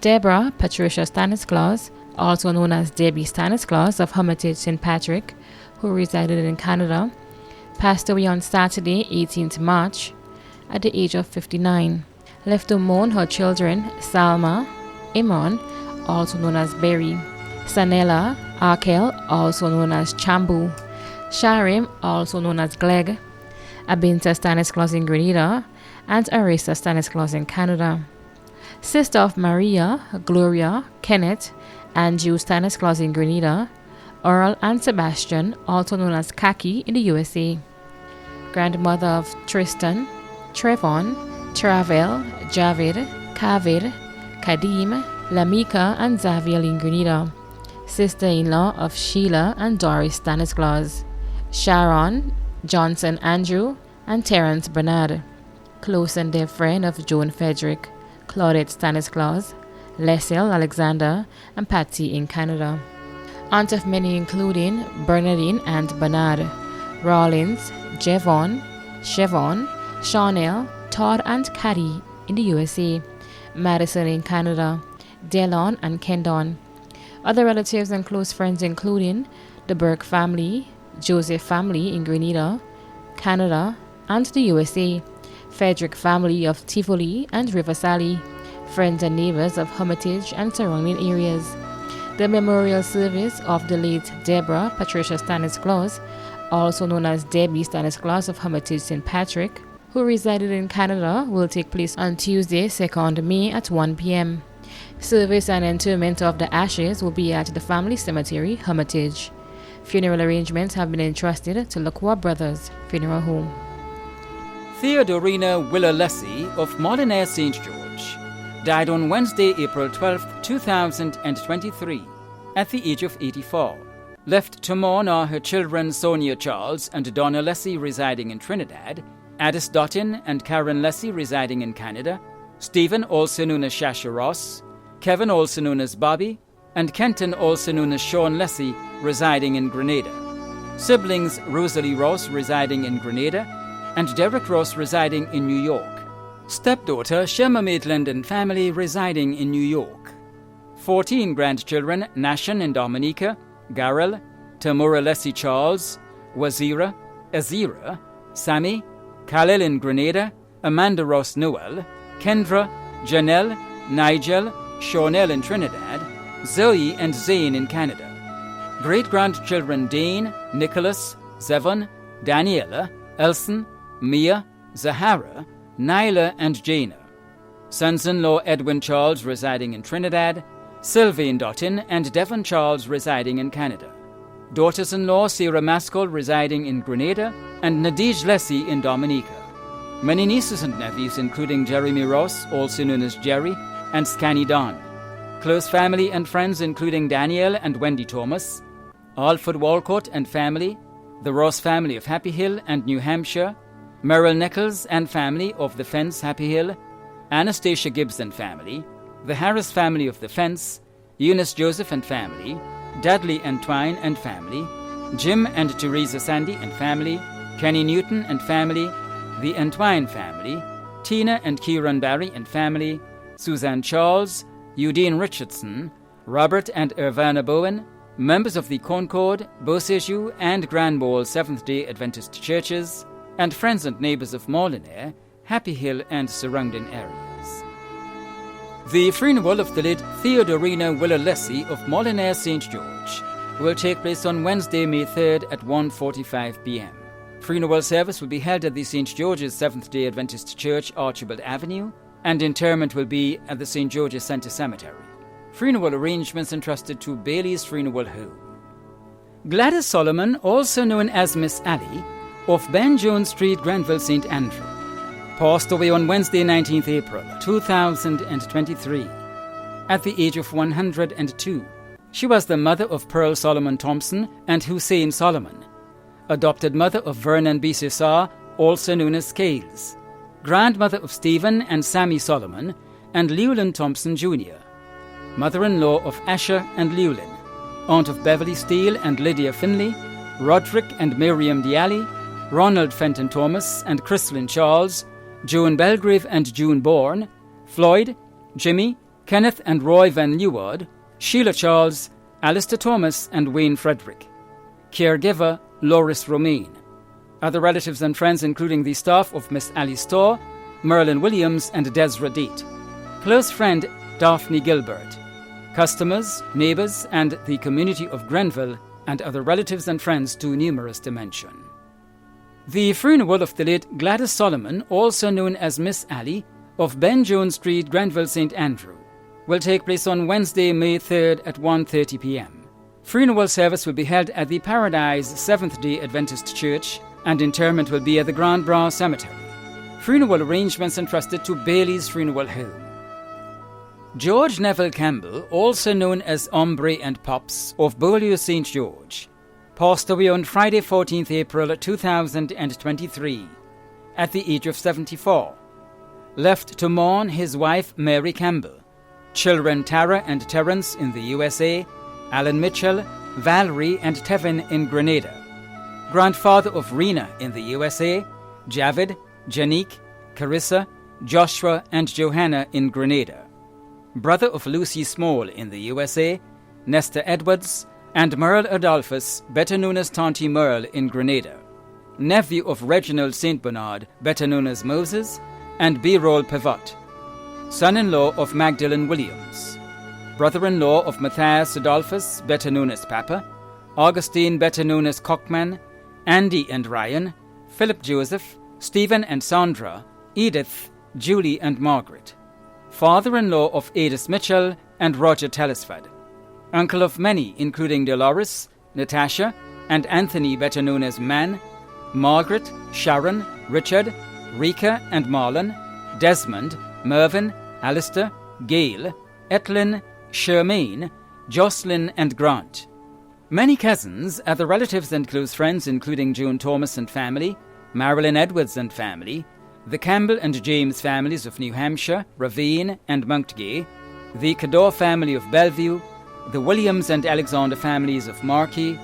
Deborah Patricia Stanislaus, also known as Debbie Stanislaus of Hermitage St. Patrick, who resided in Canada, passed away on Saturday, 18th March, at the age of 59. Left to mourn her children, Salma, Imran, also known as Berry, Sanella, Arkel, also known as Chambu, Sharim, also known as Gleg, Abinta Stanislaus in Grenada, and Arisa Stanislaus in Canada. Sister of Maria, Gloria, Kenneth, and Jew Stanislaus in Grenada, Earl and Sebastian, also known as Kaki in the USA. Grandmother of Tristan, Trevon, Travel, Javid, Kavid, Kadim, Lamika, and Xavier in Grenada. Sister-in-law of Sheila and Doris Stanislaus. Sharon, Johnson Andrew, and Terence Bernard. Close and dear friend of Joan Frederick, Claudette Stanislaus, Leslie Alexander, and Patsy in Canada. Aunt of many including Bernardine and Bernard, Rollins, Jevon, Chevon, Chanel, Todd and Caddy in the USA, Madison in Canada, Delon and Kendon. Other relatives and close friends including the Burke family, Joseph family in Grenada, Canada, and the USA, Frederick family of Tivoli and River Sally, friends and neighbors of Hermitage and surrounding areas. The memorial service of the late Deborah Patricia Stanislaus, also known as Debbie Stanislaus of Hermitage St. Patrick, who resided in Canada, will take place on Tuesday, 2nd May at 1 p.m. Service and interment of the ashes will be at the family cemetery, Hermitage. Funeral arrangements have been entrusted to Lacroix Brothers Funeral Home. Theodorina Willer-Lessie of Molyneux St. George died on Wednesday, April 12, 2023, at the age of 84. Left to mourn are her children Sonia Charles and Donna Lessie residing in Trinidad, Addis Dottin and Karen Lessie residing in Canada, Stephen, also known as Shasha Ross, Kevin, also known as Bobby, and Kenton, also known as Sean Lessie, residing in Grenada. Siblings Rosalie Ross residing in Grenada, and Derek Ross residing in New York. Stepdaughter Shema Maitland and family residing in New York. 14 grandchildren Nashan in Dominica, Garel, Tamura Lessie Charles, Wazira, Azira, Sammy, Khalil in Grenada, Amanda Ross Noel, Kendra, Janelle, Nigel, Shawnell in Trinidad, Zoe and Zane in Canada. Great-grandchildren Dane, Nicholas, Zevon, Daniela, Elson, Mia, Zahara, Nyla and Jana. Sons-in-law Edwin Charles residing in Trinidad, Sylvain Dottin and Devon Charles residing in Canada. Daughters-in-law Sarah Maskell residing in Grenada and Nadij Lessie in Dominica. Many nieces and nephews including Jeremy Ross, also known as Jerry, and Scanny Don. Close family and friends including Danielle and Wendy Thomas, Alfred Walcott and family, the Ross family of Happy Hill and New Hampshire, Merrill Nichols and family of the Fence, Happy Hill, Anastasia Gibbs and family, the Harris family of the Fence, Eunice Joseph and family, Dudley and Twine and family, Jim and Teresa Sandy and family, Kenny Newton and family, the Entwine family, Tina and Kieran Barry and family, Suzanne Charles, Eudine Richardson, Robert and Irvana Bowen, members of the Concord, Beausejour and Grand Ball Seventh-day Adventist churches, and friends and neighbors of Molyneux, Happy Hill and surrounding areas. The funeral of the late Theodorina Willer-Lessie of Molyneux St. George will take place on Wednesday, May 3rd at 1:45 p.m. Funeral service will be held at the St. George's Seventh-day Adventist Church, Archibald Avenue, and interment will be at the St. George's Center Cemetery. Funeral arrangements entrusted to Bailey's Funeral Home. Gladys Solomon, also known as Miss Allie, of Ben Jones Street, Granville, St. Andrew, passed away on Wednesday, 19th April, 2023, at the age of 102. She was the mother of Pearl Solomon Thompson and Hussein Solomon, adopted mother of Vernon B. Cesar, also known as Scales, grandmother of Stephen and Sammy Solomon and Llewellyn Thompson Jr., mother-in-law of Asher and Llewellyn, aunt of Beverly Steele and Lydia Finley, Roderick and Miriam Dialli, Ronald Fenton Thomas and Chrislyn Charles, Joan Belgrave and June Bourne, Floyd, Jimmy, Kenneth and Roy Van Leeuward, Sheila Charles, Alistair Thomas and Wayne Frederick. Caregiver, Loris Romaine. Other relatives and friends including the staff of Miss Alice Storr, Merlin Williams and Desra Date. Close friend, Daphne Gilbert. Customers, neighbours and the community of Grenville, and other relatives and friends too numerous to mention. The funeral of the late Gladys Solomon, also known as Miss Allie, of Ben Jones Street, Grenville, St. Andrew, will take place on Wednesday, May 3rd at 1:30 p.m. Funeral service will be held at the Paradise Seventh-day Adventist Church, and interment will be at the Grand Bras Cemetery. Funeral arrangements entrusted to Bailey's Funeral Home. George Neville Campbell, also known as Ombre and Pops, of Beaulieu St. George, passed away on Friday 14th April 2023 at the age of 74. Left to mourn his wife Mary Campbell, children Tara and Terence in the USA, Alan Mitchell, Valerie and Tevin in Grenada, grandfather of Rena in the USA, Javid, Janique, Carissa, Joshua and Johanna in Grenada, brother of Lucy Small in the USA, Nestor Edwards, and Merle Adolphus, better known as Tonty Merle in Grenada, nephew of Reginald St. Bernard, better known as Moses, and B-Roll Pivot, son-in-law of Magdalene Williams, brother-in-law of Matthias Adolphus, better known as Papa, Augustine, better known as Cockman, Andy and Ryan, Philip Joseph, Stephen and Sandra, Edith, Julie and Margaret, father-in-law of Adis Mitchell and Roger Telesford, uncle of many including Dolores, Natasha, and Anthony, better known as Man, Margaret, Sharon, Richard, Rika and Marlon, Desmond, Mervyn, Alistair, Gail, Etlin, Shermaine, Jocelyn and Grant. Many cousins, other relatives and close friends including Joan Thomas and family, Marilyn Edwards and family, the Campbell and James families of New Hampshire, Ravine and Montgay, the Cador family of Bellevue, the Williams and Alexander families of Marquis,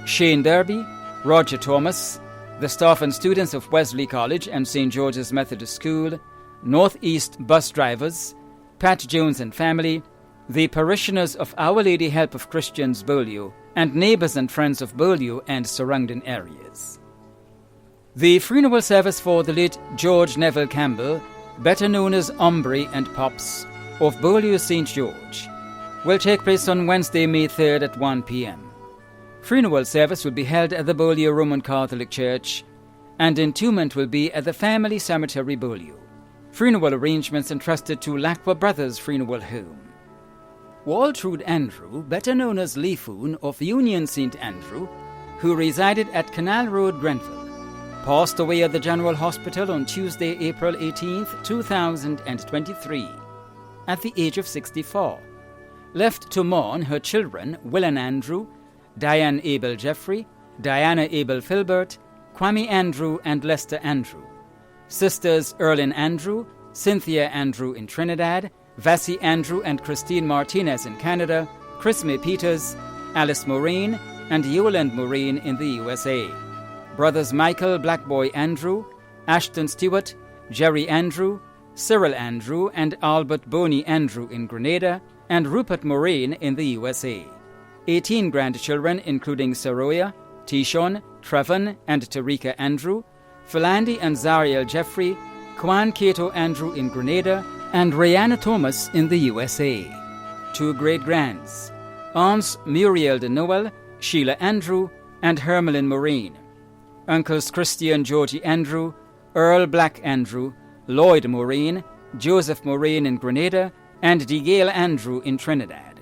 Shane Derby, Roger Thomas, the staff and students of Wesley College and St. George's Methodist School, Northeast bus drivers, Pat Jones and family, the parishioners of Our Lady Help of Christians Beaulieu, and neighbours and friends of Beaulieu and surrounding areas. The funeral service for the late George Neville Campbell, better known as Ombre and Pops, of Beaulieu St. George, will take place on Wednesday, May 3rd at 1 p.m. Funeral service will be held at the Beaulieu Roman Catholic Church, and entombment will be at the Family Cemetery, Beaulieu. Funeral arrangements entrusted to Lacqua Brothers Funeral Home. Waltrude Andrew, better known as Leafoon of Union St. Andrew, who resided at Canal Road, Grenville, passed away at the General Hospital on Tuesday, April 18th, 2023, at the age of 64. Left to mourn her children Willen Andrew, Diane Abel Jeffrey, Diana Abel Filbert, Kwame Andrew and Lester Andrew, sisters Erlyn Andrew, Cynthia Andrew in Trinidad, Vassie Andrew and Christine Martinez in Canada, Chris May Peters, Alice Moraine, and Yolande Moraine in the USA, brothers Michael Blackboy Andrew, Ashton Stewart, Jerry Andrew, Cyril Andrew and Albert Boney Andrew in Grenada, and Rupert Moraine in the USA. 18 grandchildren including Saroya, Tishon, Trevon and Tarika Andrew, Philandi and Zariel Jeffrey, Kwan Cato Andrew in Grenada, and Rihanna Thomas in the USA. 2 great-grands, aunts Muriel de Noel, Sheila Andrew, and Hermelin Moraine. Uncles Christian Georgie Andrew, Earl Black Andrew, Lloyd Moraine, Joseph Moraine in Grenada, and DeGale Andrew in Trinidad.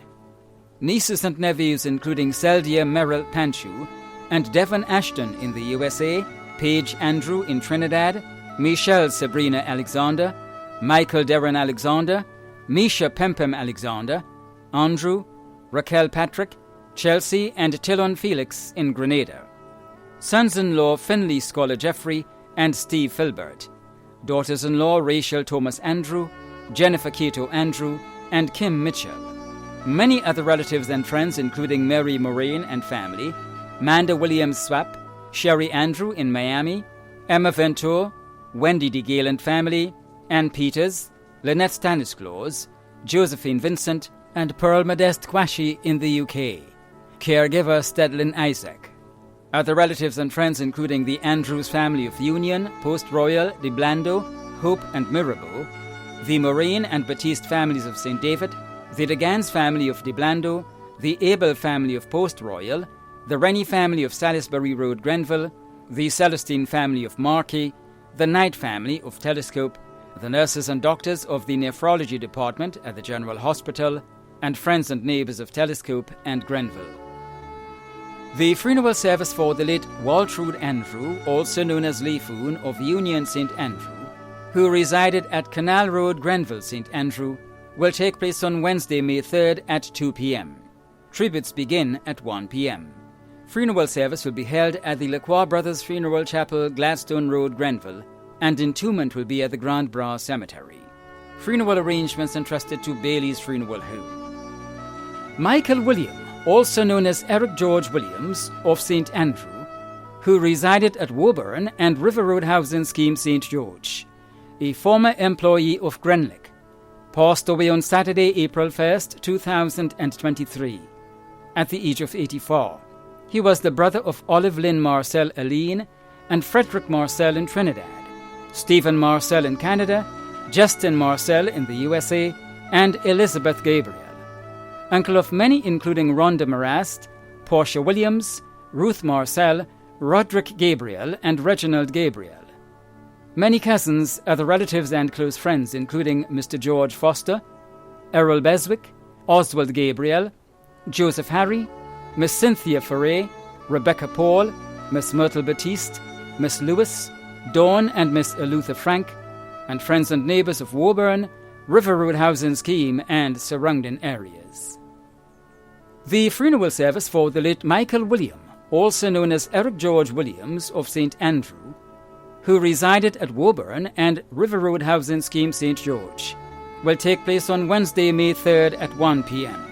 Nieces and nephews including Seldia Merrill Panchu and Devon Ashton in the USA, Paige Andrew in Trinidad, Michelle Sabrina Alexander, Michael Darren Alexander, Misha Pempem Alexander, Andrew, Raquel Patrick, Chelsea and Tillon Felix in Grenada. Sons-in-law Finley Scholar Jeffrey and Steve Filbert. Daughters-in-law Rachel Thomas Andrew, Jennifer Cato Andrew, and Kim Mitchell. Many other relatives and friends including Mary Moraine and family, Manda Williams Swap, Sherry Andrew in Miami, Emma Venture, Wendy DeGale and family, Ann Peters, Lynette Stanisclaus, Josephine Vincent, and Pearl Modeste Quashie in the UK. Caregiver Stedlin Isaac. Other relatives and friends including the Andrews family of Union, Post Royal, De Blando, Hope and Mirabeau, the Moraine and Batiste families of St. David, the De Gans family of De Blando, the Abel family of Post Royal, the Rennie family of Salisbury Road, Grenville, the Celestine family of Markey, the Knight family of Telescope, the nurses and doctors of the nephrology department at the General Hospital, and friends and neighbours of Telescope and Grenville. The funeral service for the late Waltrude Andrew, also known as Leefoon of Union St. Andrew, who resided at Canal Road, Grenville, St. Andrew, will take place on Wednesday, May 3rd at 2 p.m. Tributes begin at 1 p.m. Funeral service will be held at the Lacroix Brothers Funeral Chapel, Gladstone Road, Grenville, and entombment will be at the Grand Bras Cemetery. Funeral arrangements entrusted to Bailey's Funeral Home. Michael William, also known as Eric George Williams of St. Andrew, who resided at Woburn and River Road Housing Scheme St. George, a former employee of Grenlick, passed away on Saturday, April 1st, 2023, at the age of 84. He was the brother of Olive Lynn Marcel Aline and Frederick Marcel in Trinidad, Stephen Marcel in Canada, Justin Marcel in the USA, and Elizabeth Gabriel. Uncle of many including Rhonda Marast, Portia Williams, Ruth Marcel, Roderick Gabriel, and Reginald Gabriel. Many cousins, other relatives and close friends including Mr. George Foster, Errol Beswick, Oswald Gabriel, Joseph Harry, Miss Cynthia Foray, Rebecca Paul, Miss Myrtle Batiste, Miss Lewis, Dawn and Miss Elutha Frank, and friends and neighbours of Woburn, River Road Housing Scheme and surrounding areas. The funeral service for the late Michael William, also known as Eric George Williams of St. Andrew, who resided at Woburn and River Road Housing Scheme St. George, will take place on Wednesday, May 3rd at 1 p.m.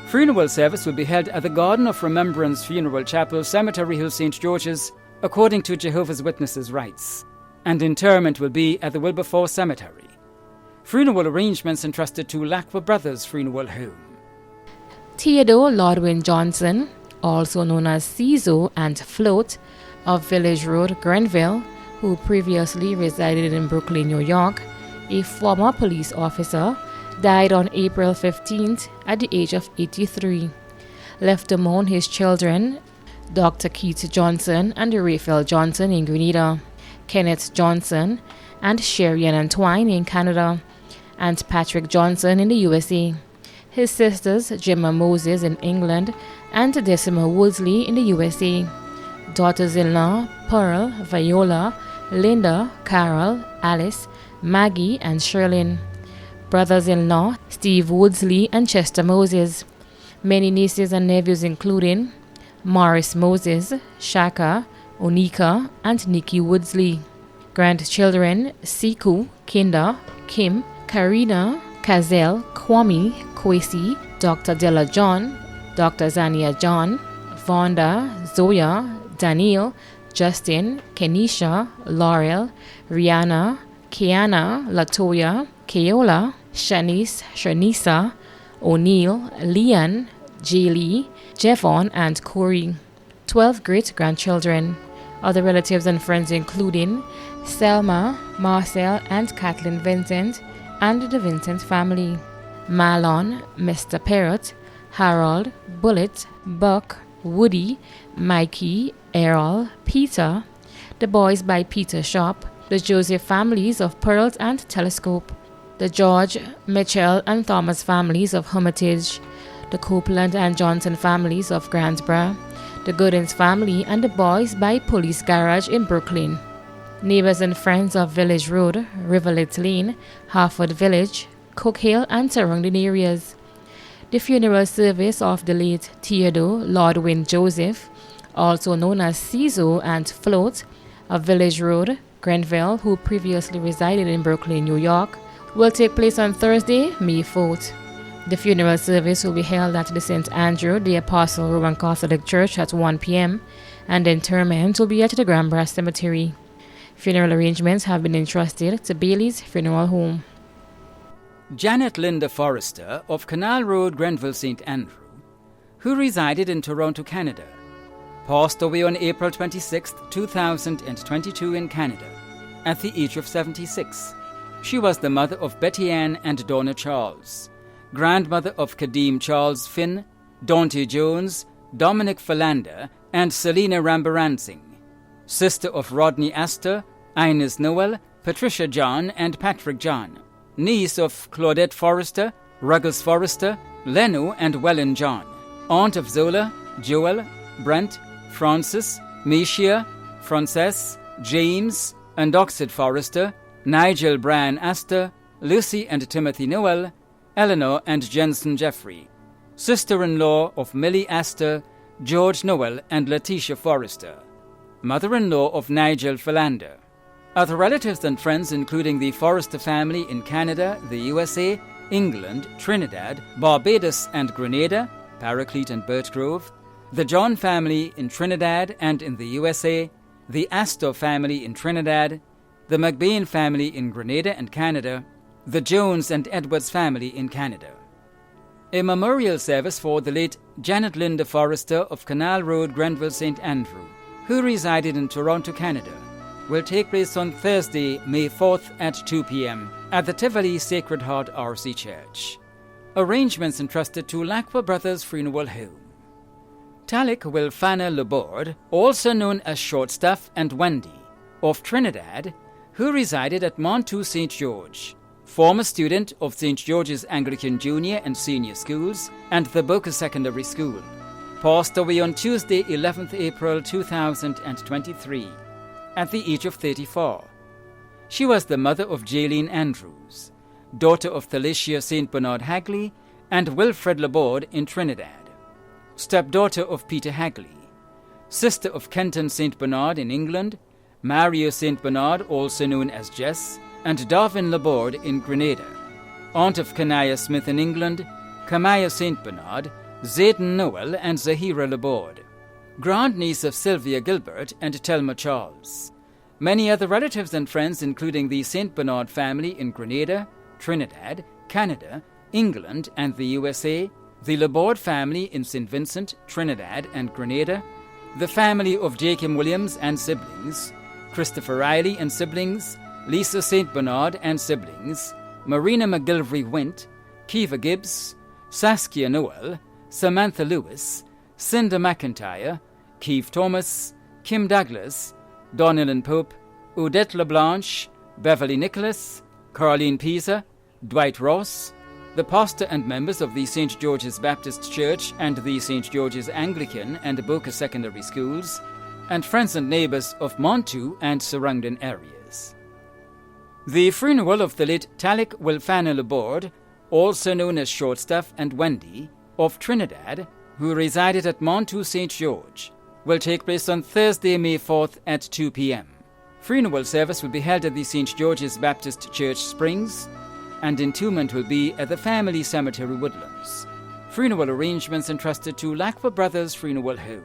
Funeral service will be held at the Garden of Remembrance Funeral Chapel, Cemetery Hill, St. George's, according to Jehovah's Witnesses' rites, and interment will be at the Wilberforce Cemetery. Funeral arrangements entrusted to Lacroix Brothers Funeral Home. Theodore Lodwin Johnson, also known as Cizo and Float, of Village Road, Grenville, who previously resided in Brooklyn, New York, a former police officer, died on April 15th at the age of 83. Left to mourn his children, Dr. Keith Johnson and Raphael Johnson in Grenada, Kenneth Johnson and Sherry and Antoine in Canada, and Patrick Johnson in the USA. His sisters, Gemma Moses in England and Decima Woodsley in the USA. Daughters-in-law, Pearl, Viola, Linda, Carol, Alice, Maggie, and Sherlyn. Brothers-in-law, Steve Woodsley and Chester Moses. Many nieces and nephews including Morris Moses, Shaka, Onika, and Nikki Woodsley. Grandchildren, Siku, Kinda, Kim, Karina, Kazel, Kwame, Kwesi, Dr. Della John, Dr. Zania John, Vonda, Zoya, Daniel, Justin, Kenisha, Laurel, Rihanna, Kiana, Latoya, Keola, Shanice, Shanisa, O'Neill, Leon, Jaylee, Jevon, and Corey. 12 great-grandchildren. Other relatives and friends including Selma, Marcel, and Kathleen Vincent, and the Vincent family. Marlon, Mr. Parrot, Harold, Bullet, Buck, Woody, Mikey, Errol, Peter, the Boys by Peter Shop, the Joseph families of Pearls and Telescope, the George, Mitchell, and Thomas families of Hermitage, the Copeland and Johnson families of Grandsborough, the Goodins family, and the Boys by Police Garage in Brooklyn. Neighbors and friends of Village Road, Riverlet Lane, Harford Village, Cook Hill, and surrounding areas. The funeral service of the late Theodore Lodwin Joseph, also known as Cizo and Float, of Village Road, Grenville, who previously resided in Brooklyn, New York, will take place on Thursday, May 4th. The funeral service will be held at the St. Andrew the Apostle Roman Catholic Church at 1 p.m. and interment will be at the Grand Bras Cemetery. Funeral arrangements have been entrusted to Bailey's Funeral Home. Janet Linda Forrester of Canal Road, Grenville, St. Andrew, who resided in Toronto, Canada, passed away on April 26, 2022 in Canada, at the age of 76. She was the mother of Betty Ann and Donna Charles, grandmother of Kadeem Charles Finn, Dante Jones, Dominic Philander, and Selena Rambaransing, sister of Rodney Astor, Ines Noel, Patricia John, and Patrick John, niece of Claudette Forrester, Ruggles Forrester, Leno, and Wellen John, aunt of Zola, Joel, Brent, Francis, Meshia, Frances, James, and Oxford Forrester, Nigel Brian Astor, Lucy and Timothy Noel, Eleanor and Jensen Jeffrey, sister-in-law of Millie Astor, George Noel, and Letitia Forrester, mother-in-law of Nigel Philander. Other relatives and friends including the Forrester family in Canada, the USA, England, Trinidad, Barbados and Grenada, Paraclete and Birchgrove, the John family in Trinidad and in the USA, the Astor family in Trinidad, the McBain family in Grenada and Canada, the Jones and Edwards family in Canada. A memorial service for the late Janet Linda Forrester of Canal Road, Grenville, St. Andrew, who resided in Toronto, Canada, will take place on Thursday, May 4th at 2 p.m. at the Tivoli Sacred Heart RC Church. Arrangements entrusted to Lacqua Brothers Funeral Home. Talik Wilfana Laborde, also known as Shortstaff, and Wendy, of Trinidad, who resided at Montu St. George, former student of St. George's Anglican Junior and Senior Schools and the Boca Secondary School, passed away on Tuesday, 11th April 2023, at the age of 34. She was the mother of Jaylene Andrews, daughter of Thalicia St. Bernard Hagley and Wilfred Laborde in Trinidad, stepdaughter of Peter Hagley, sister of Kenton St. Bernard in England, Mario St. Bernard, also known as Jess, and Darwin Laborde in Grenada, aunt of Kanaya Smith in England, Kamaya St. Bernard, Zayden Noel, and Zahira Laborde, grandniece of Sylvia Gilbert and Telma Charles. Many other relatives and friends including the St. Bernard family in Grenada, Trinidad, Canada, England, and the USA, the Laborde family in St. Vincent, Trinidad, and Grenada, the family of Jacob Williams and siblings, Christopher Riley and siblings, Lisa St. Bernard and siblings, Marina McGilvery Wint, Kiva Gibbs, Saskia Noel, Samantha Lewis, Cinda McIntyre, Keith Thomas, Kim Douglas, Donilyn Pope, Odette LeBlanche, Beverly Nicholas, Carleen Pisa, Dwight Ross, the pastor and members of the St. George's Baptist Church and the St. George's Anglican and Boca Secondary Schools, and friends and neighbors of Montu and surrounding areas. The funeral of the late Talik Wilfana Laborde, also known as Shortstaff, and Wendy, of Trinidad, who resided at Montu St. George, will take place on Thursday, May 4th at 2 p.m. Funeral service will be held at the St. George's Baptist Church Springs, and entombment will be at the Family Cemetery Woodlands. Funeral arrangements entrusted to Lacqua Brothers Funeral Home.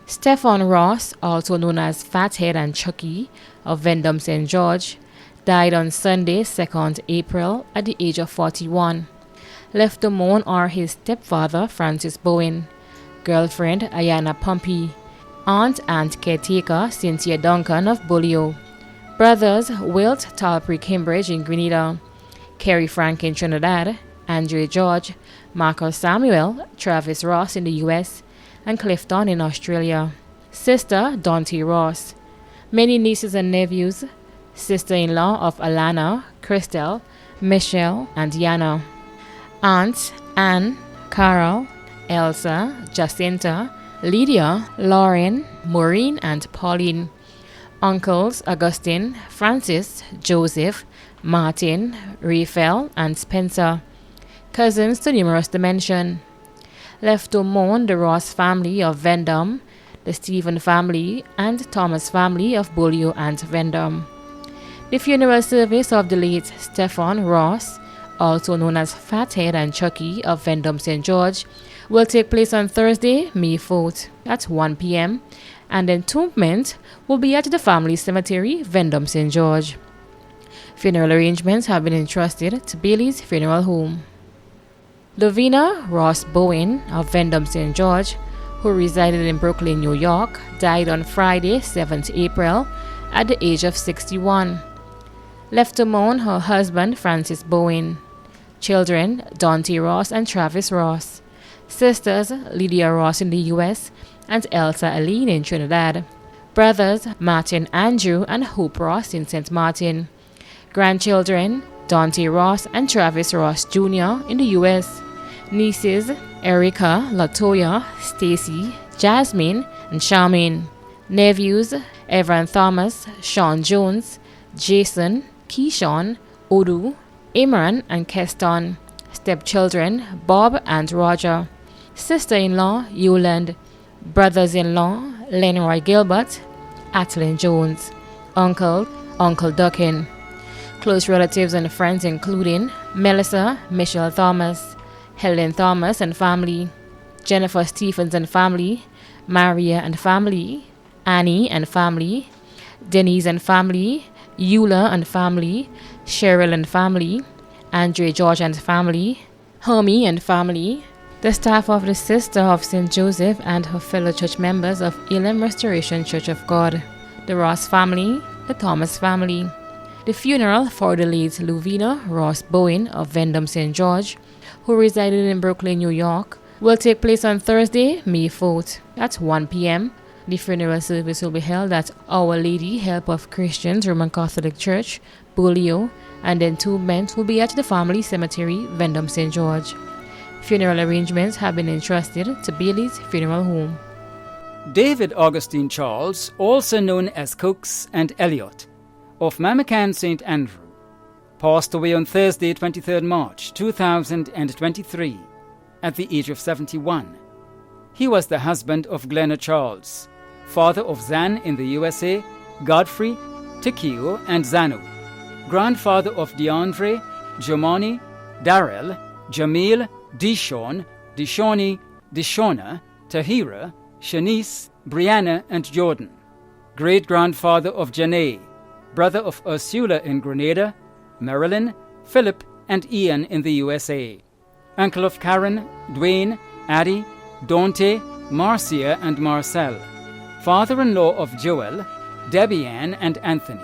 Stephen Ross, also known as Fathead and Chucky, of Vendome St. George, died on Sunday, 2nd April, at the age of 41. Left to mourn are his stepfather, Francis Bowen, girlfriend, Ayana Pompey, aunt and caretaker, Cynthia Duncan of Bolio, brothers, Wilt Talpry Cambridge in Grenada, Kerry Frank in Trinidad, Andre George, Marcus Samuel, Travis Ross in the US, and Clifton in Australia, sister, Dante Ross, many nieces and nephews, sister-in-law of Alana, Christel, Michelle, and Yana, aunt, Anne, Carol, Elsa, Jacinta, Lydia, Lauren, Maureen, and Pauline, uncles, Augustine, Francis, Joseph, Martin, Raphael, and Spencer, cousins too numerous to mention. Left to mourn the Ross family of Vendome, the Stephen family, and Thomas family of Bolio and Vendome. The funeral service of the late Stephen Ross, also known as Fathead and Chucky of Vendome St. George, will take place on Thursday, May 4th at 1 p.m. and entombment will be at the Family Cemetery, Vendome St. George. Funeral arrangements have been entrusted to Bailey's Funeral Home. Lovina Ross Bowen of Vendome St. George, who resided in Brooklyn, New York, died on Friday, 7th April, at the age of 61. Left to mourn her husband, Francis Bowen. Children, Dante Ross and Travis Ross. Sisters, Lydia Ross in the U.S. and Elsa Aline in Trinidad. Brothers, Martin Andrew and Hope Ross in St. Martin. Grandchildren, Dante Ross and Travis Ross Jr. in the U.S. Nieces, Erica, Latoya, Stacy, Jasmine, and Charmaine. Nephews, Evan Thomas, Sean Jones, Jason, Keyshawn, Odu, Imran, and Keston. Stepchildren, Bob and Roger. Sister-in-law, Yuland. Brothers-in-law, Lenroy Gilbert, Atlin Jones. Uncle Duckin. Close relatives and friends including Melissa, Michelle Thomas, Helen Thomas and family, Jennifer Stephens and family, Maria and family, Annie and family, Denise and family, Eula and family, Cheryl and family, Andre George and family, Hermie and family, the staff of the Sister of St. Joseph and her fellow church members of Elim Restoration Church of God, the Ross family, the Thomas family. The funeral for the late Lovina Ross Bowen of Vendome St. George, who resided in Brooklyn, New York, will take place on Thursday, May 4th at 1 p.m. The funeral service will be held at Our Lady Help of Christians Roman Catholic Church, Bolio, and the entombment will be at the family cemetery, Vendome St. George. Funeral arrangements have been entrusted to Bailey's Funeral Home. David Augustine Charles, also known as Cooks and Elliot, of Mamacan St. Andrew, passed away on Thursday, 23rd March 2023, at the age of 71. He was the husband of Glenna Charles, father of Zan in the USA, Godfrey, Tikio, and Zanu, grandfather of DeAndre, Jomani, Darrell, Jamil, Dishon, Dishoni, Dishona, Tahira, Shanice, Brianna, and Jordan, great-grandfather of Janae, brother of Ursula in Grenada, Marilyn, Philip, and Ian in the USA, uncle of Karen, Dwayne, Addie, Dante, Marcia, and Marcel, father-in-law of Joel, Debbie Ann, and Anthony.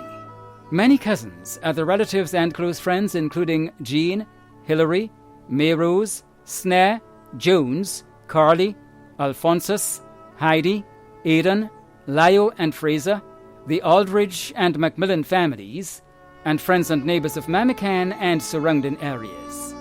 Many cousins, other relatives, and close friends including Jean, Hilary, Mayrose, Snare, Jones, Carly, Alphonsus, Heidi, Aidan, Lio and Fraser, the Aldridge and Macmillan families, and friends and neighbors of Mamacan and surrounding areas.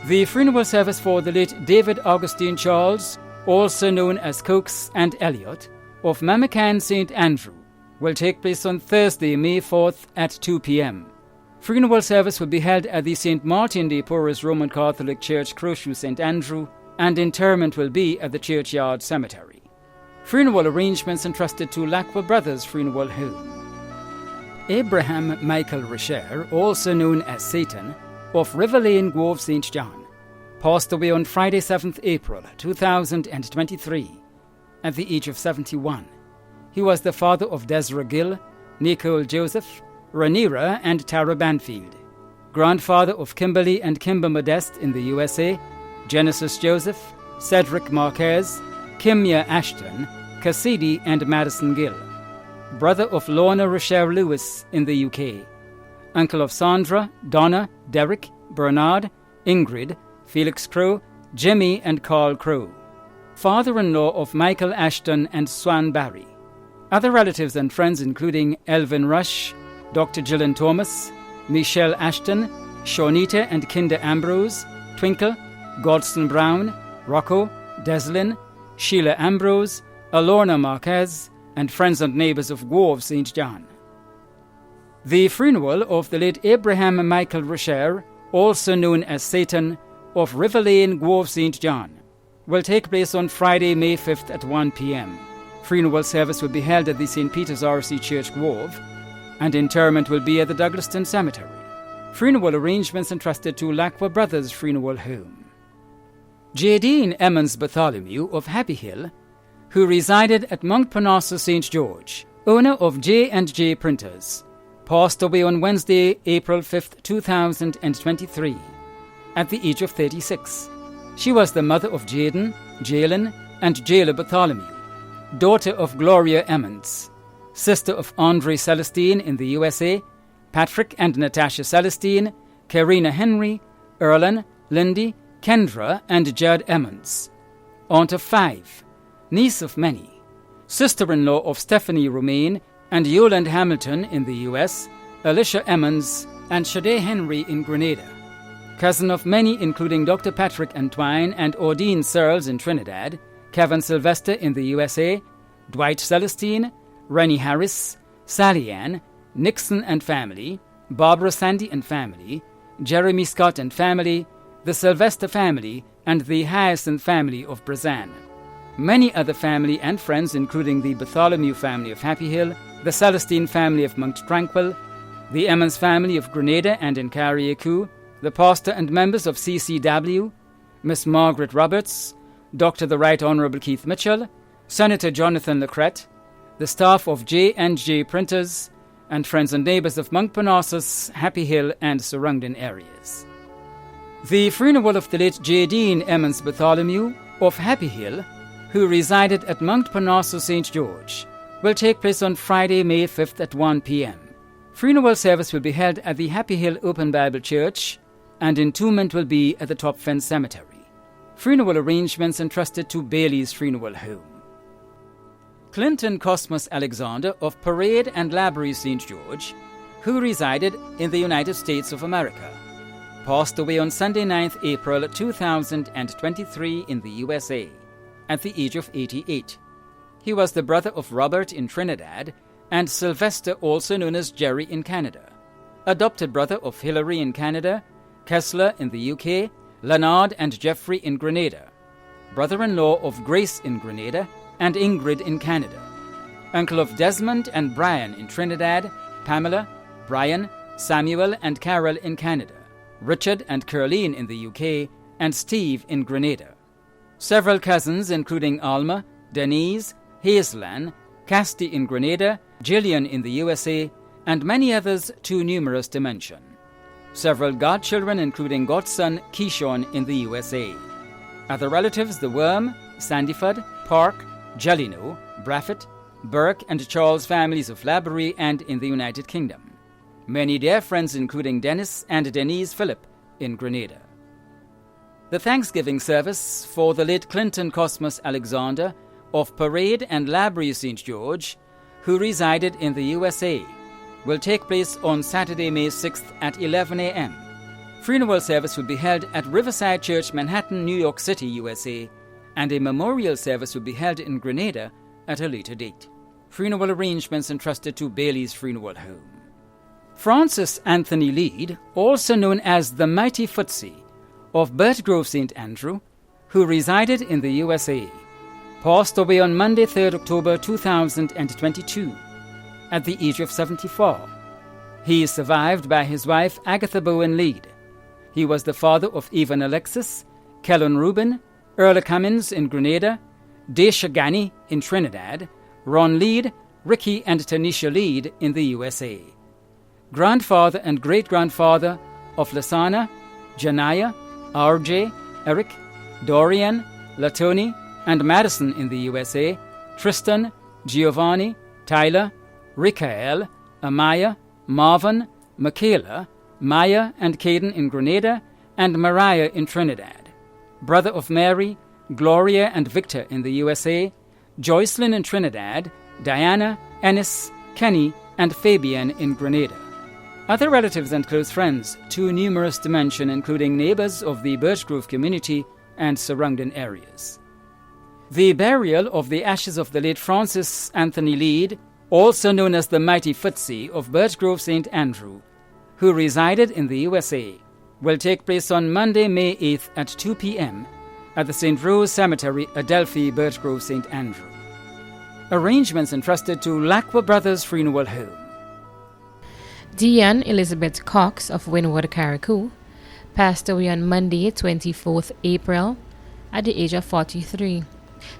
The funeral service for the late David Augustine Charles, also known as Cooks and Elliot, of Mamacan St. Andrew, will take place on Thursday, May 4th at 2 p.m. Funeral service will be held at the St. Martin de Porres Roman Catholic Church, Crowshoe, St. Andrew, and interment will be at the Churchyard Cemetery. Funeral arrangements entrusted to Lacqua Brothers Funeral Home. Abraham Michael Richer, also known as Satan, of River Lane, Grove, St. John, passed away on Friday, 7th April 2023, at the age of 71. He was the father of Desra Gill, Nicole Joseph, Ranira, and Tara Banfield, grandfather of Kimberly and Kimber Modeste in the USA, Genesis Joseph, Cedric Marquez, Kimya Ashton, Cassidy, and Madison Gill, brother of Lorna Rochelle Lewis in the UK, uncle of Sandra, Donna, Derek, Bernard, Ingrid, Felix Crow, Jimmy, and Carl Crow, father-in-law of Michael Ashton and Swan Barry. Other relatives and friends including Elvin Rush, Dr. Gillian Thomas, Michelle Ashton, Shawnita and Kinder Ambrose, Twinkle, Godson Brown, Rocco, Deslin, Sheila Ambrose, Alorna Marquez, and friends and neighbors of Grove, St. John. The funeral of the late Abraham Michael Richer, also known as Satan, of River Lane, Grove, St. John, will take place on Friday, May 5th at 1 p.m. Funeral service will be held at the St. Peter's R.C. Church, Grove, and interment will be at the Douglaston Cemetery. Funeral arrangements entrusted to Lacqua Brothers Funeral Home. Jadine Emmons Bartholomew of Happy Hill, who resided at Mount Parnassus, St. George, owner of J&J Printers, passed away on Wednesday, April 5, 2023, at the age of 36. She was the mother of Jaden, Jalen, and Jayla Bartholomew, daughter of Gloria Emmons, sister of Andre Celestine in the USA, Patrick and Natasha Celestine, Karina Henry, Erlen, Lindy, Kendra, and Judd Emmons, aunt of 5, niece of many, sister-in-law of Stephanie Romaine and Yolande Hamilton in the US, Alicia Emmons, and Shade Henry in Grenada, cousin of many including Dr. Patrick Antoine and Ordine Searles in Trinidad, Kevin Sylvester in the USA, Dwight Celestine, Rennie Harris, Sally Ann, Nixon and family, Barbara Sandy and family, Jeremy Scott and family, the Sylvester family, and the Hyacinth family of Brazan. Many other family and friends including the Bartholomew family of Happy Hill, the Celestine family of Mount Tranquil, the Emmons family of Grenada and in Carriacou, the pastor and members of CCW, Miss Margaret Roberts, Dr. the Right Honorable Keith Mitchell, Senator Jonathan Lecrette, the staff of J&J Printers, and friends and neighbors of Mount Parnassus, Happy Hill, and surrounding areas. The funeral of the late J. Dean Emmons Bartholomew of Happy Hill, who resided at Mount Parnassus, St. George, will take place on Friday, May 5th at 1 p.m. Funeral service will be held at the Happy Hill Open Bible Church, and entombment will be at the Top Fence Cemetery. Funeral arrangements entrusted to Bailey's Funeral Home. Clinton Cosmos Alexander of Parade and Laborie, St. George, who resided in the United States of America, passed away on Sunday 9th April 2023 in the USA at the age of 88. He was the brother of Robert in Trinidad and Sylvester, also known as Jerry, in Canada, adopted brother of Hillary in Canada, Kessler in the UK, Leonard and Jeffrey in Grenada, brother-in-law of Grace in Grenada and Ingrid in Canada, uncle of Desmond and Brian in Trinidad, Pamela, Brian, Samuel and Carol in Canada, Richard and Caroline in the UK, and Steve in Grenada. Several cousins including Alma, Denise, Hazelan, Casti in Grenada, Gillian in the USA, and many others too numerous to mention. Several godchildren including godson Keyshawn in the USA. Other relatives the Worm, Sandyford, Park, Jellino, Braffett, Burke and Charles families of Laborie and in the United Kingdom. Many dear friends including Dennis and Denise Phillip in Grenada. The Thanksgiving service for the late Clinton Cosmos Alexander of Parade and Laborie, St. George, who resided in the USA, will take place on Saturday, May 6th at 11 a.m. Funeral service will be held at Riverside Church, Manhattan, New York City, USA, and a memorial service will be held in Grenada at a later date. Funeral arrangements entrusted to Bailey's Funeral Home. Francis Anthony Lead, also known as the Mighty Footsie, of Birchgrove, St. Andrew, who resided in the USA, passed away on Monday, 3rd October 2022, at the age of 74. He is survived by his wife Agatha Bowen Lead. He was the father of Evan Alexis, Kellen Rubin, Earl Cummins in Grenada, Daisha Gani in Trinidad, Ron Lead, Ricky and Tanisha Lead in the USA. Grandfather and great-grandfather of Lasana, Janaya, RJ, Eric, Dorian, Latoni, and Madison in the USA, Tristan, Giovanni, Tyler, Rikael, Amaya, Marvin, Michaela, Maya and Caden in Grenada, and Mariah in Trinidad. Brother of Mary, Gloria and Victor in the USA, Joycelyn in Trinidad, Diana, Ennis, Kenny, and Fabian in Grenada. Other relatives and close friends, too numerous to mention, including neighbors of the Birchgrove community and surrounding areas. The burial of the ashes of the late Francis Anthony Lead, also known as the Mighty Footsie of Birchgrove, St. Andrew, who resided in the USA, will take place on Monday, May 8th at 2 p.m. at the St. Rose Cemetery, Adelphi, Birchgrove, St. Andrew. Arrangements entrusted to Lacqua Brothers Funeral Home. Diane Elizabeth Cox of Wynwood, Carriacou, passed away on Monday, 24th April, at the age of 43.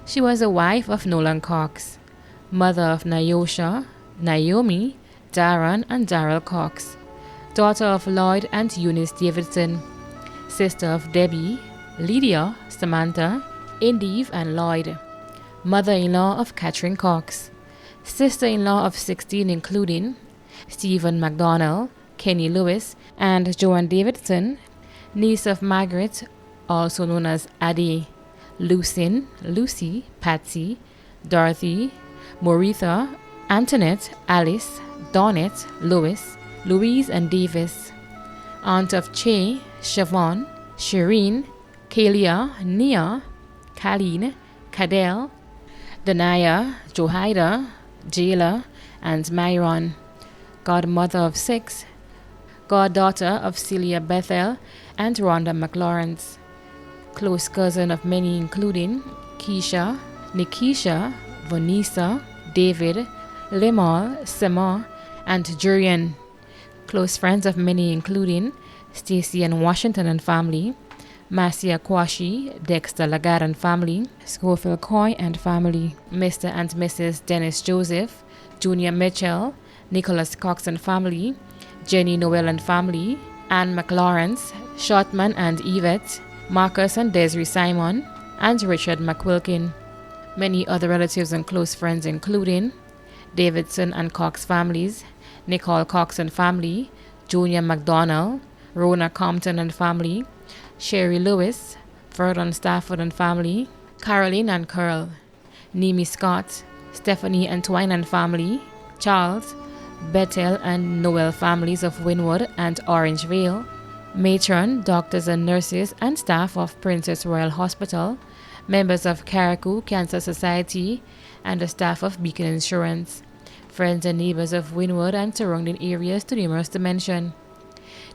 She was the wife of Nolan Cox, mother of Nyosha, Naomi, Darren and Darrell Cox, daughter of Lloyd and Eunice Davidson, sister of Debbie, Lydia, Samantha, Indeve and Lloyd, mother-in-law of Catherine Cox, sister-in-law of 16 including Stephen McDonnell, Kenny Lewis, and Joan Davidson, niece of Margaret, also known as Addie, Lucin, Lucy, Patsy, Dorothy, Moritha, Antoinette, Alice, Donette, Louis, Louise and Davis, aunt of Che, Siobhan, Shireen, Kalia, Nia, Colleen, Cadell, Danaya, Johaida, Jayla, and Myron, godmother of 6, goddaughter of Celia Bethel and Rhonda McLawrence, close cousin of many including Keisha, Nikisha, Vanessa, David, Limal, Sema, and Jurian, close friends of many including Stacy and Washington and family, Marcia Kwashi, Dexter Lagarde and family, Schofield Coy and family, Mr. and Mrs. Dennis Joseph, Junior Mitchell, Nicholas Cox and family, Jenny Noel and family, Anne McLawrence, Shortman and Yvette, Marcus and Desiree Simon, and Richard McQuilkin. Many other relatives and close friends including Davidson and Cox families, Nicole Cox and family, Junior McDonnell, Rona Compton and family, Sherry Lewis, Verdon Stafford and family, Caroline and Curl, Nemi Scott, Stephanie Antwine and family, Charles, Bethel and Noel families of Wynwood and Orangevale, matron, doctors and nurses and staff of Princess Royal Hospital, members of Carriacou Cancer Society and the staff of Beacon Insurance, friends and neighbors of Wynwood and surrounding areas too numerous to mention.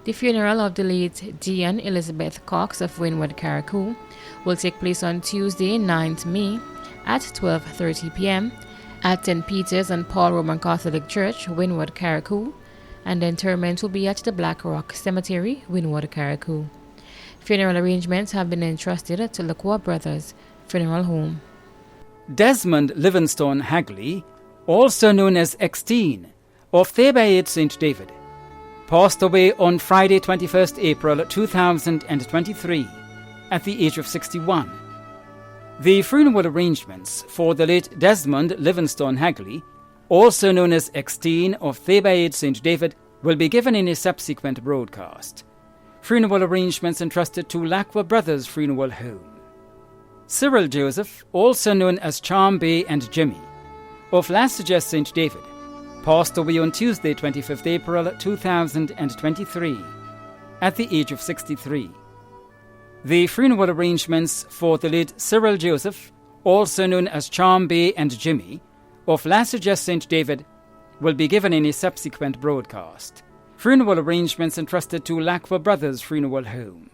The funeral of the late Diane Elizabeth Cox of Wynwood, Carriacou will take place on Tuesday, 9th May at 12:30 p.m. at St. Peter's and Paul Roman Catholic Church, Wynwood, Carriacou, and the interment will be at the Black Rock Cemetery, Wynwood, Carriacou. Funeral arrangements have been entrusted to Lacroix Brothers Funeral Home. Desmond Livingstone Hagley, also known as Exteen, of Thebaid St. David, passed away on Friday 21st April 2023 at the age of 61. The funeral arrangements for the late Desmond Livingstone Hagley, also known as Exteen of Thebaid St. David, will be given in a subsequent broadcast. Funeral arrangements entrusted to Lacroix Brothers Funeral Home. Cyril Joseph, also known as Charm Bay and Jimmy, of Lassages St. David, passed away on Tuesday 25th April 2023 at the age of 63. The funeral arrangements for the late Cyril Joseph, also known as Charm Bay and Jimmy, of Lassages St. David, will be given in a subsequent broadcast. Funeral arrangements entrusted to Lacroix Brothers Funeral Home.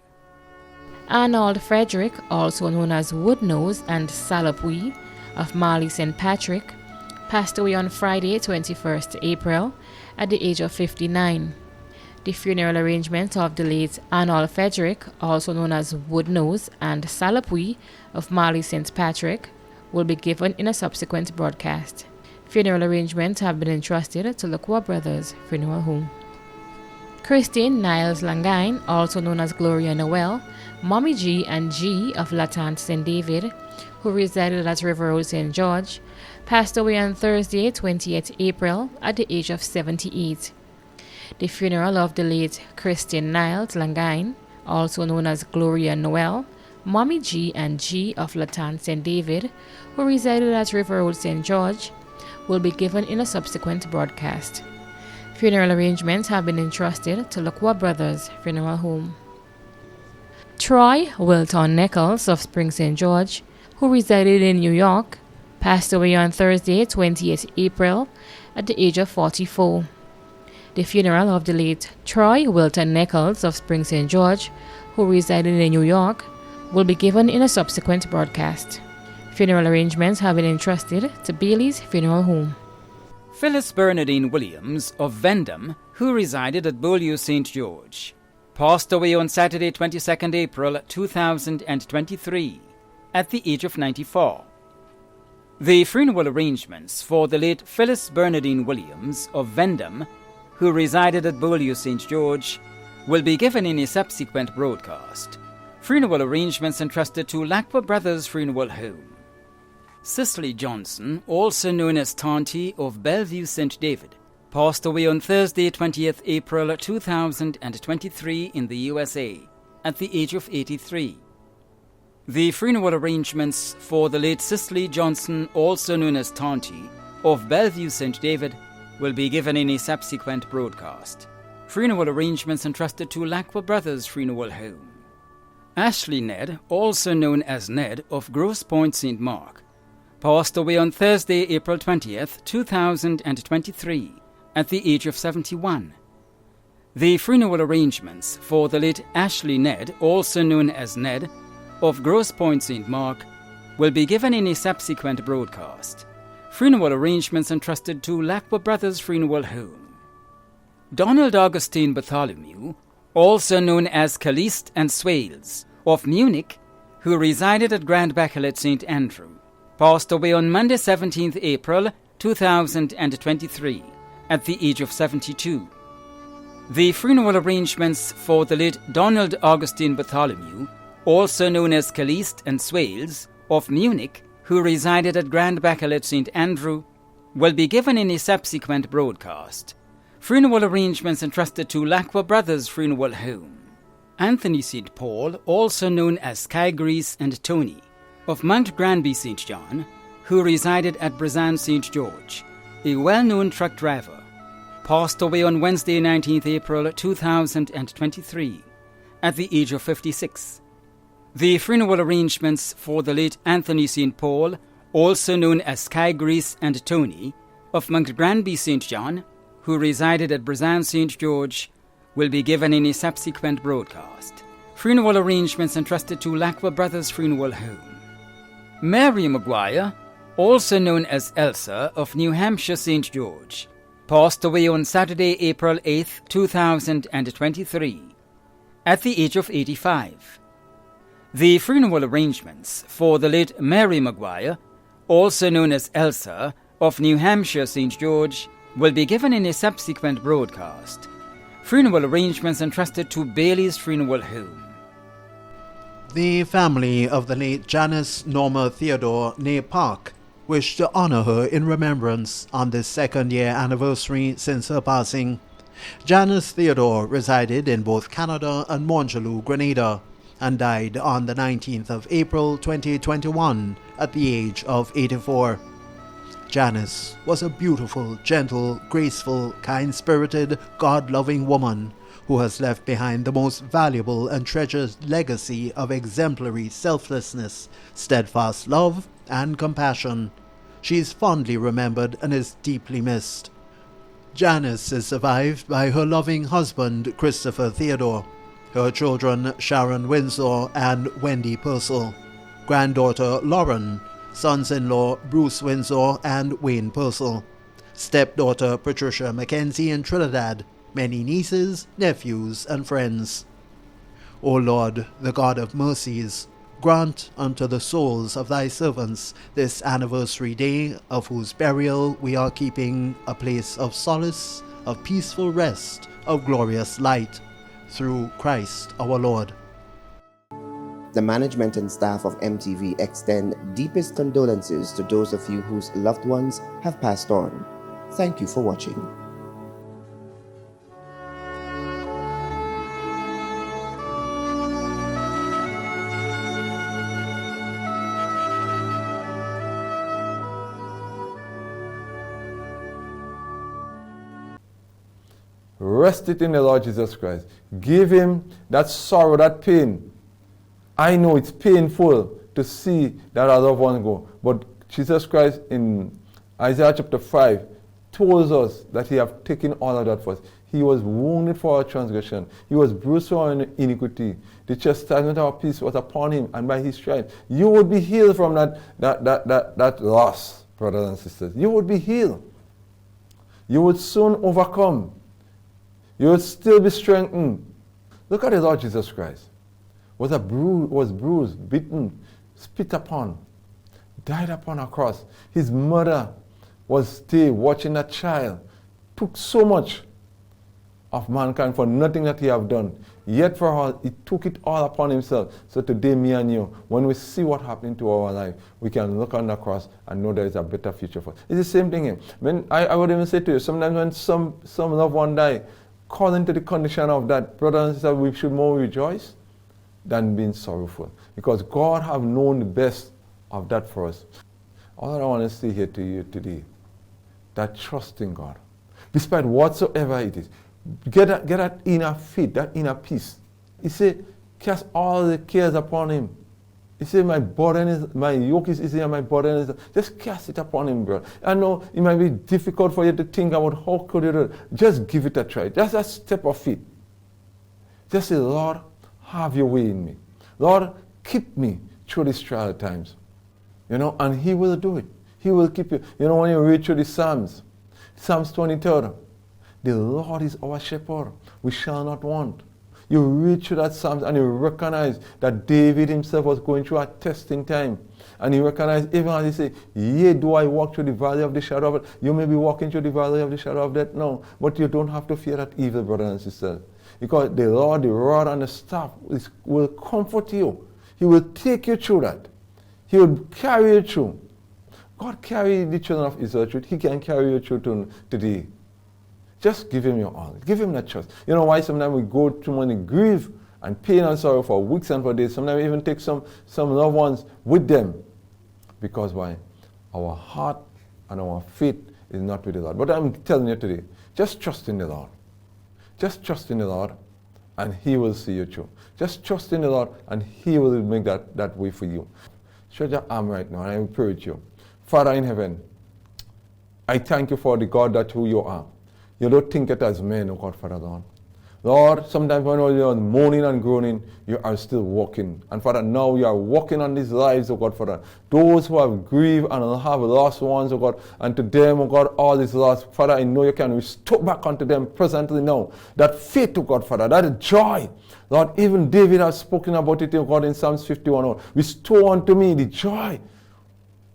Arnold Frederick, also known as Woodnose and Salopui, of Marley St. Patrick, passed away on Friday, 21st April, at the age of 59. The funeral arrangements of the late Arnold Frederick, also known as Woodnose and Salopui, of Marley St. Patrick, will be given in a subsequent broadcast. Funeral arrangements have been entrusted to Lacroix Brothers Funeral Home. Christine Niles Langine, also known as Gloria Noel, Mommy G and G of Latante St. David, who resided at River Road St. George, passed away on Thursday, 28th April, at the age of 78. The funeral of the late Christine Niles Langine, also known as Gloria Noel, Mommy G and G of Latante St. David, who resided at River Road St. George, will be given in a subsequent broadcast. Funeral arrangements have been entrusted to Lacroix Brothers Funeral Home. Troy Wilton Nichols of Spring St. George, who resided in New York, passed away on Thursday, 28th April, at the age of 44. The funeral of the late Troy Wilton Nichols of Spring St. George, who resided in New York, will be given in a subsequent broadcast. Funeral arrangements have been entrusted to Bailey's Funeral Home. Phyllis Bernadine Williams of Vendham, who resided at Beaulieu St. George, passed away on Saturday, 22nd April 2023, at the age of 94. The funeral arrangements for the late Phyllis Bernadine Williams of Vendham, who resided at Beaulieu St. George, will be given in a subsequent broadcast. Funeral arrangements entrusted to Lakwa Brothers Funeral Home. Cicely Johnson, also known as Tanti of Bellevue St. David, passed away on Thursday, 20th April 2023 in the USA at the age of 83. The funeral arrangements for the late Cicely Johnson, also known as Tanti, of Bellevue St. David, will be given in a subsequent broadcast. Funeral arrangements entrusted to Lakwa Brothers Funeral Home. Ashley Ned, also known as Ned of Grosse Pointe St. Mark, passed away on Thursday, April 20th, 2023, at the age of 71. The funeral arrangements for the late Ashley Ned, also known as Ned, of Grosse Pointe St. Mark, will be given in a subsequent broadcast. Funeral arrangements entrusted to Lakwa Brothers Funeral Home. Donald Augustine Bartholomew, also known as Caliste and Swales, of Munich, who resided at Grand Bachelet St. Andrew, passed away on Monday 17th April 2023 at the age of 72. The funeral arrangements for the late Donald Augustine Bartholomew, also known as Caliste and Swales, of Munich, who resided at Grand Bachelet St. Andrew, will be given in a subsequent broadcast. Funeral arrangements entrusted to Lakwa Brothers Funeral Home. Anthony St. Paul, also known as Sky Grease and Tony, of Mount Granby St. John, who resided at Brazan St. George, a well-known truck driver, passed away on Wednesday 19th April 2023 at the age of 56. The funeral arrangements for the late Anthony St. Paul, also known as Sky Grease and Tony, of Mount Granby St. John, who resided at Brazan St. George, will be given in a subsequent broadcast. Funeral arrangements entrusted to Lakwa Brothers Funeral Home. Mary Maguire, also known as Elsa of New Hampshire St. George, passed away on Saturday, April 8th, 2023, at the age of 85. The funeral arrangements for the late Mary Maguire, also known as Elsa, of New Hampshire St. George, will be given in a subsequent broadcast. Funeral arrangements entrusted to Bailey's Funeral Home. The family of the late Janice Norma Theodore née Park wish to honor her in remembrance on this second-year anniversary since her passing. Janice Theodore resided in both Canada and Montjaloux, Grenada, and died on the 19th of April 2021 at the age of 84. Janice was a beautiful, gentle, graceful, kind-spirited, God-loving woman who has left behind the most valuable and treasured legacy of exemplary selflessness, steadfast love, and compassion. She is fondly remembered and is deeply missed. Janice is survived by her loving husband, Christopher Theodore, her children Sharon Windsor and Wendy Purcell, granddaughter Lauren, sons-in-law Bruce Windsor and Wayne Purcell, stepdaughter Patricia Mackenzie in Trinidad, many nieces, nephews, and friends. O Lord, the God of mercies, grant unto the souls of thy servants this anniversary day, of whose burial we are keeping a place of solace, of peaceful rest, of glorious light, through Christ our Lord. The management and staff of MTV extend deepest condolences to those of you whose loved ones have passed on. Thank you for watching. Rest it in the Lord Jesus Christ. Give him that sorrow, that pain. I know it's painful to see that our loved one go. But Jesus Christ in Isaiah chapter 5 told us that he have taken all of that for us. He was wounded for our transgression. He was bruised for our iniquity. The chastisement of our peace was upon him, and by his stripes you would be healed from that loss, brothers and sisters. You would be healed. You would soon overcome. You would still be strengthened. Look at the Lord Jesus Christ. Was bruised, beaten, spit upon. died upon a cross. His mother was there watching that child. Took so much of mankind for nothing that he have done. Yet for all, he took it all upon himself. So today, me and you, when we see what happened to our life, we can look on the cross and know there is a better future for us. It's the same thing here. When I would even say to you, sometimes when some loved one die, according to the condition of that, brothers and sisters, we should more rejoice than being sorrowful. Because God have known the best of that for us. All I want to say here to you today, that trust in God, despite whatsoever it is, get that inner faith, that inner peace. He said, cast all the cares upon him. He said, my yoke is easy and my burden is, just cast it upon him, bro. I know it might be difficult for you to think about how could you do it. Just give it a try. Just a step of faith. Just say, Lord, have your way in me. Lord, keep me through these trial times. And he will do it. He will keep you. When you read through the Psalms 23, the Lord is our shepherd. We shall not want. You read through that Psalms and you recognize that David himself was going through a testing time. And he recognized, even as he said, yea, do I walk through the valley of the shadow of death. You may be walking through the valley of the shadow of death now, but you don't have to fear that evil, brothers and sisters. Because the Lord, the rod and the staff will comfort you. He will take you through that. He will carry you through. God carried the children of Israel through. He can carry you through today. Just give him your all. Give him that trust. You know why sometimes we go through many grief and pain and sorrow for weeks and for days. Sometimes we even take some loved ones with them. Because why? Our heart and our faith is not with the Lord. But I'm telling you today, just trust in the Lord. Just trust in the Lord and he will see you through. Just trust in the Lord and he will make that way for you. Stretch your arm right now and I will pray with you. Father in heaven, I thank you for the God that who you are. You don't think it as men, oh God, Father Lord. Lord, sometimes when you're moaning and groaning, you are still walking. And Father, now you are walking on these lives, oh God, Father. Those who have grieved and have lost ones, oh God, and to them, oh God, all is lost. Father, I know you can restore back unto them presently now. That faith, oh God, Father, that joy. Lord, even David has spoken about it, oh God, in Psalms 51. Oh, restore unto me the joy.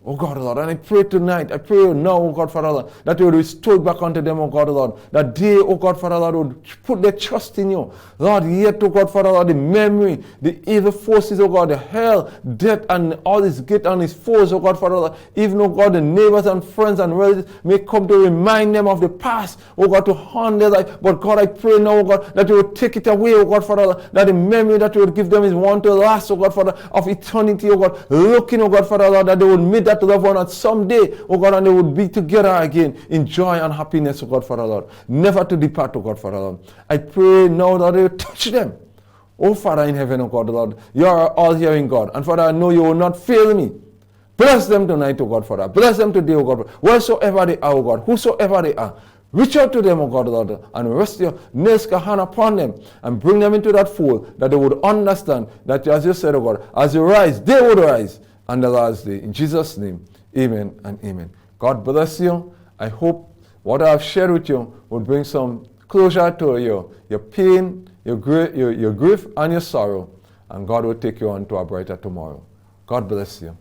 Oh God, Lord, and I pray tonight, I pray now, oh God, Father, Lord, that you would restore back unto them, oh God, Lord, that they, oh God, Father, Lord, would put their trust in you. Lord, yet, oh God, Father, Lord, the memory, the evil forces, oh God, the hell, death, and all his guilt and his foes, oh God, Father, Lord, even, oh God, the neighbors and friends and relatives may come to remind them of the past, oh God, to haunt their life. But God, I pray now, oh God, that you would take it away, oh God, Father, Lord, that the memory that you would give them is one to last, oh God, Father, of eternity, oh God, looking, oh God, Father, Lord, that they would meet that loved one at some day, oh God, and they would be together again in joy and happiness, oh God, Father, Lord. Never to depart, oh God, Father, Lord. I pray now that you touch them. Oh Father in heaven, oh God, Lord. You are all hearing God. And Father, I know you will not fail me. Bless them tonight, oh God, Father. Bless them today, oh God. Wheresoever they are, oh God. Whosoever they are. Reach out to them, oh God, Lord, and rest your nail-scar hand upon them and bring them into that fold that they would understand that, as you said, oh God, as you rise, they would rise on the last day. In Jesus' name. Amen and amen. God bless you. I hope what I have shared with you will bring some closure to your pain, your grief, and your sorrow. And God will take you on to a brighter tomorrow. God bless you.